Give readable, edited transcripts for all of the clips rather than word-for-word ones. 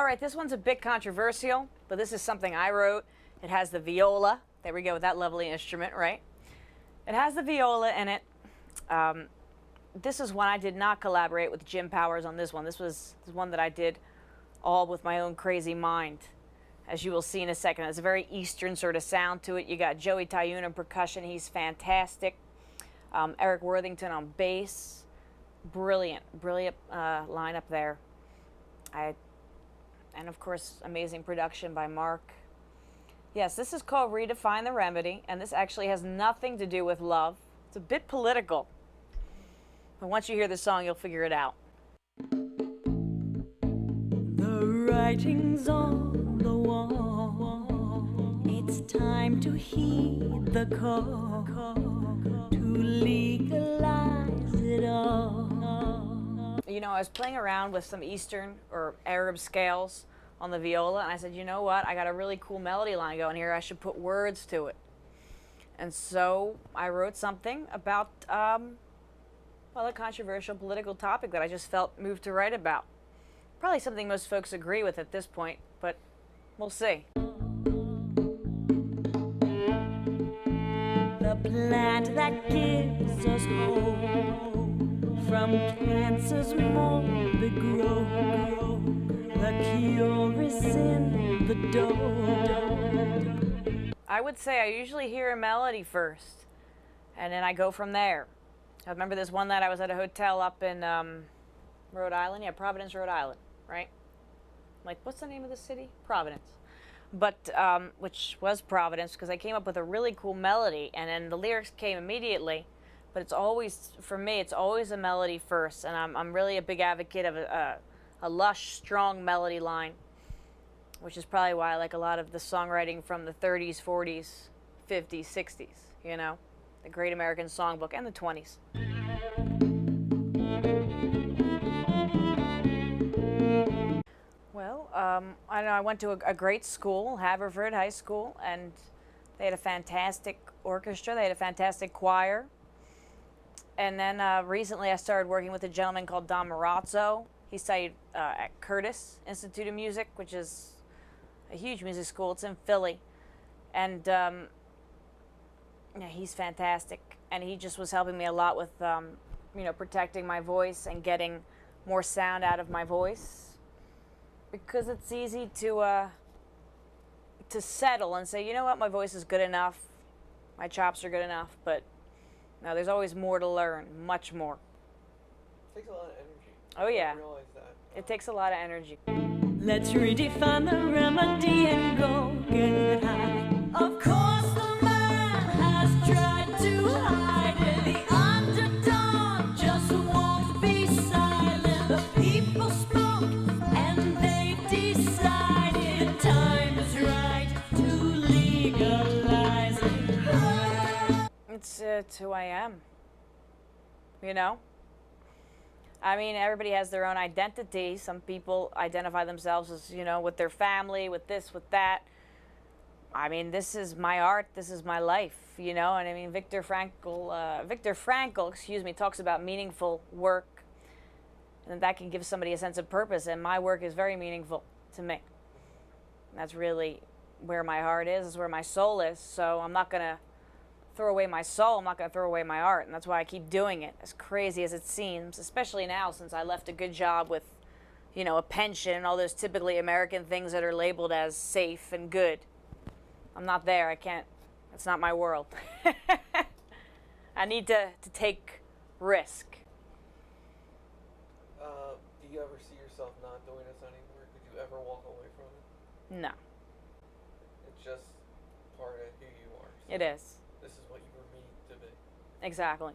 All right, this one's a bit controversial, but this is something I wrote. It has the viola. There we go with that lovely instrument, right? It has the viola in it. This is one I did not collaborate with Jim Powers on this one. This was one that I did all with my own crazy mind, as you will see in a second. It's a very Eastern sort of sound to it. You got Joey Tayun on percussion. He's fantastic. Eric Worthington on bass. Brilliant lineup there. And of course, amazing production by Mark. Yes, this is called Redefine the Remedy, and this actually has nothing to do with love. It's a bit political. But once you hear the song, you'll figure it out. The writing's on the wall. It's time to heed the call to legalize it all. You know, I was playing around with some Eastern or Arab scales on the viola, and I said, you know what, I got a really cool melody line going here. I should put words to it. And so I wrote something about, well, a controversial political topic that I just felt moved to write about. Probably something most folks agree with at this point, but we'll see. The plant that gives us hope from cancer's morbid growth. The cure is in the dough. I would say I usually hear a melody first, and then I go from there. I remember this one night I was at a hotel up in Rhode Island. Yeah, Providence, Rhode Island, right? Like, what's the name of the city? Providence. But, which was Providence, because I came up with a really cool melody, and then the lyrics came immediately. But it's always, for me, it's always a melody first, and I'm really a big advocate of a lush, strong melody line, which is probably why I like a lot of the songwriting from the 30s, 40s, 50s, 60s, you know? The Great American Songbook, and the 20s. Well, I don't know, I went to a great school, Haverford High School, and they had a fantastic orchestra, they had a fantastic choir. And then recently I started working with a gentleman called Don Marazzo. He studied at Curtis Institute of Music, which is a huge music school. It's in Philly. And yeah, he's fantastic. And he just was helping me a lot with, you know, protecting my voice and getting more sound out of my voice. Because it's easy to settle and say, you know what, my voice is good enough. My chops are good enough. But no, there's always more to learn, much more. It takes a lot of energy. Oh yeah. I realize that. It takes a lot of energy. Let's redefine the remedy and go get high. Of course the man has tried to hide it. The underdog just won't be silent. The people spoke and they decided time is right to legalize it. It's who I am, you know? I mean, everybody has their own identity. Some people identify themselves as, you know, with their family, with this, with that. I mean, this is my art, this is my life, you know? And I mean, Viktor Frankl, excuse me, talks about meaningful work, and that can give somebody a sense of purpose, and my work is very meaningful to me. And that's really where my heart is where my soul is, so I'm not gonna throw away my soul, I'm not going to throw away my art, and that's why I keep doing it, as crazy as it seems, especially now since I left a good job with, you know, a pension and all those typically American things that are labeled as safe and good. I'm not there, I can't, that's not my world. I need to take risk. Do you ever see yourself not doing this anymore? Could you ever walk away from it? No. It's just part of who you are. So It is. This is what you were made to be. Exactly.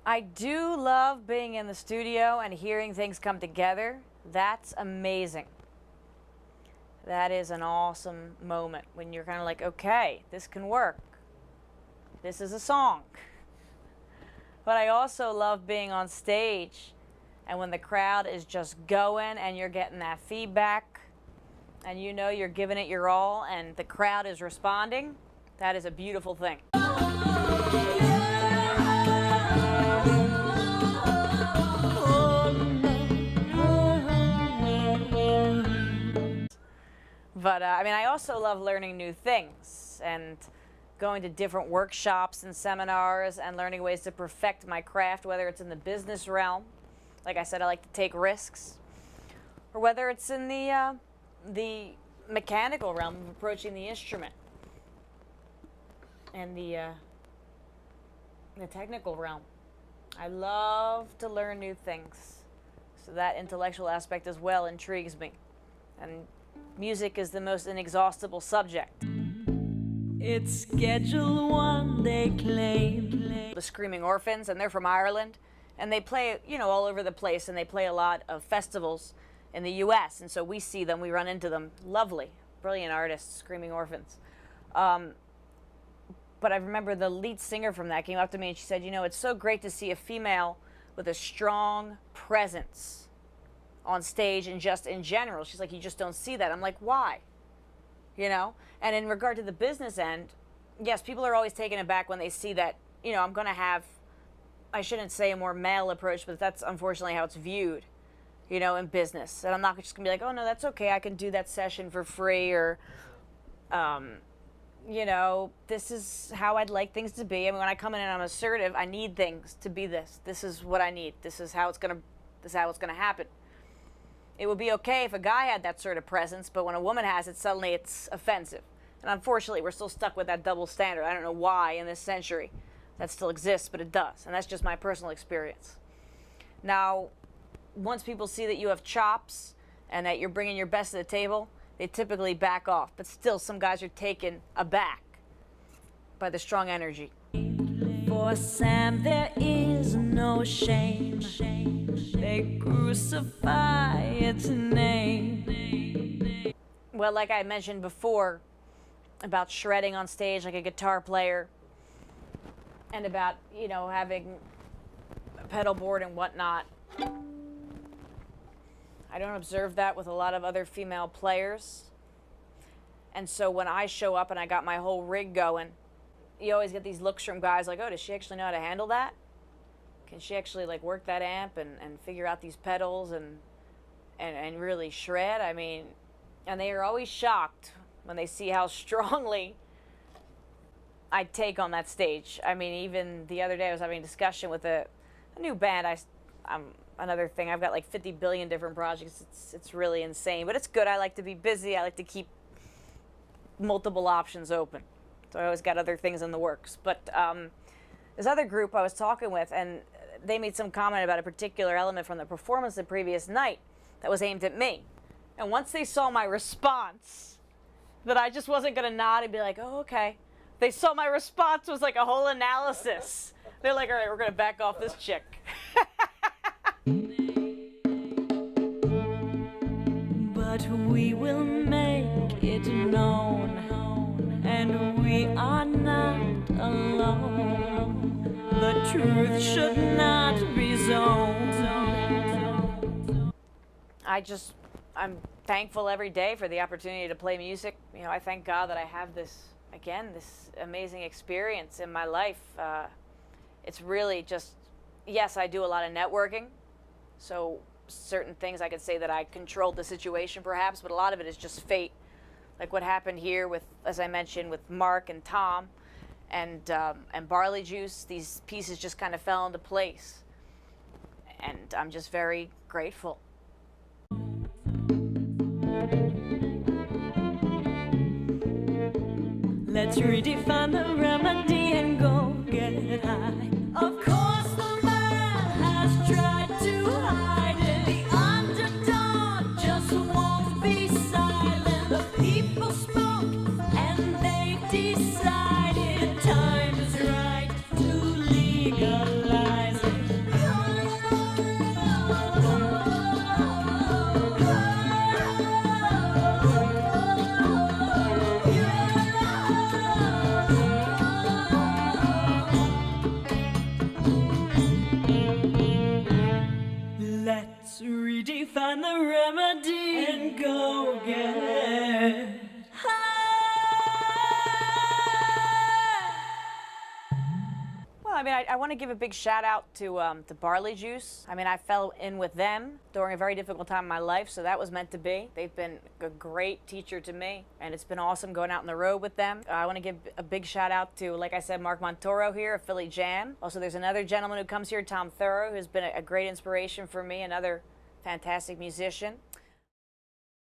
I do love being in the studio and hearing things come together. That's amazing. That is an awesome moment when you're kind of like, okay, this can work. This is a song. But I also love being on stage, and when the crowd is just going and you're getting that feedback and you know you're giving it your all and the crowd is responding, that is a beautiful thing. But I mean, I also love learning new things and going to different workshops and seminars and learning ways to perfect my craft, whether it's in the business realm. Like I said, I like to take risks, or whether it's in the mechanical realm of approaching the instrument and the technical realm. I love to learn new things, so that intellectual aspect as well intrigues me. And music is the most inexhaustible subject. It's Schedule 1, they claim. The Screaming Orphans, and they're from Ireland, and they play, you know, all over the place, and they play a lot of festivals in the U.S., and so we see them, we run into them. Lovely, brilliant artists, Screaming Orphans. But I remember the lead singer from that came up to me and she said, you know, it's so great to see a female with a strong presence on stage and just in general. She's like, you just don't see that. I'm like, why? You know? And in regard to the business end, yes, people are always taken aback when they see that, you know, I'm going to have, I shouldn't say a more male approach, but that's unfortunately how it's viewed, you know, in business. And I'm not just going to be like, oh, no, that's okay. I can do that session for free, or, you know, this is how I'd like things to be. I mean, when I come in and I'm assertive, I need things to be this. This is what I need. This is how it's going to happen. It would be okay if a guy had that sort of presence, but when a woman has it, suddenly it's offensive. And unfortunately, we're still stuck with that double standard. I don't know why in this century that still exists, but it does. And that's just my personal experience. Now, once people see that you have chops and that you're bringing your best to the table, they typically back off. But still, some guys are taken aback by the strong energy. For Sam, there is no shame. They crucify its name. Well, like I mentioned before, about shredding on stage like a guitar player, and about, you know, having a pedal board and whatnot. I don't observe that with a lot of other female players. And so when I show up and I got my whole rig going, you always get these looks from guys like, oh, does she actually know how to handle that? Can she actually like work that amp and figure out these pedals and really shred? I mean, and they are always shocked when they see how strongly I take on that stage. I mean, even the other day I was having a discussion with a new band. I'm another thing. I've got like 50 billion different projects. It's really insane, but it's good. I like to be busy. I like to keep multiple options open. So I always got other things in the works. But this other group I was talking with, and they made some comment about a particular element from the performance the previous night that was aimed at me. And once they saw my response, that I just wasn't going to nod and be like, oh, okay. They saw my response was like a whole analysis. They're like, all right, we're going to back off this chick. But we will make it known, and we are not alone. The truth should not be zoned. I'm thankful every day for the opportunity to play music. You know, I thank God that I have this amazing experience in my life. It's really just, yes, I do a lot of networking. So certain things I could say that I controlled the situation perhaps, but a lot of it is just fate. Like what happened here with, as I mentioned, with Mark and Tom and Barley Juice. These pieces just kind of fell into place. And I'm just very grateful. Let's redefine the remedy and go get high. Of course the man has tried to hide it. The underdog just won't be silent. The people spoke and they decided the time is right to legalize it. Let's redefine the remedy and go get high. Well, I mean, I want to give a big shout out to Barley Juice. I mean, I fell in with them during a very difficult time in my life, so that was meant to be. They've been a great teacher to me, and it's been awesome going out on the road with them. I want to give a big shout out to, like I said, Mark Montoro here of Philly Jam. Also, there's another gentleman who comes here, Tom Thorough, who's been a great inspiration for me, another fantastic musician.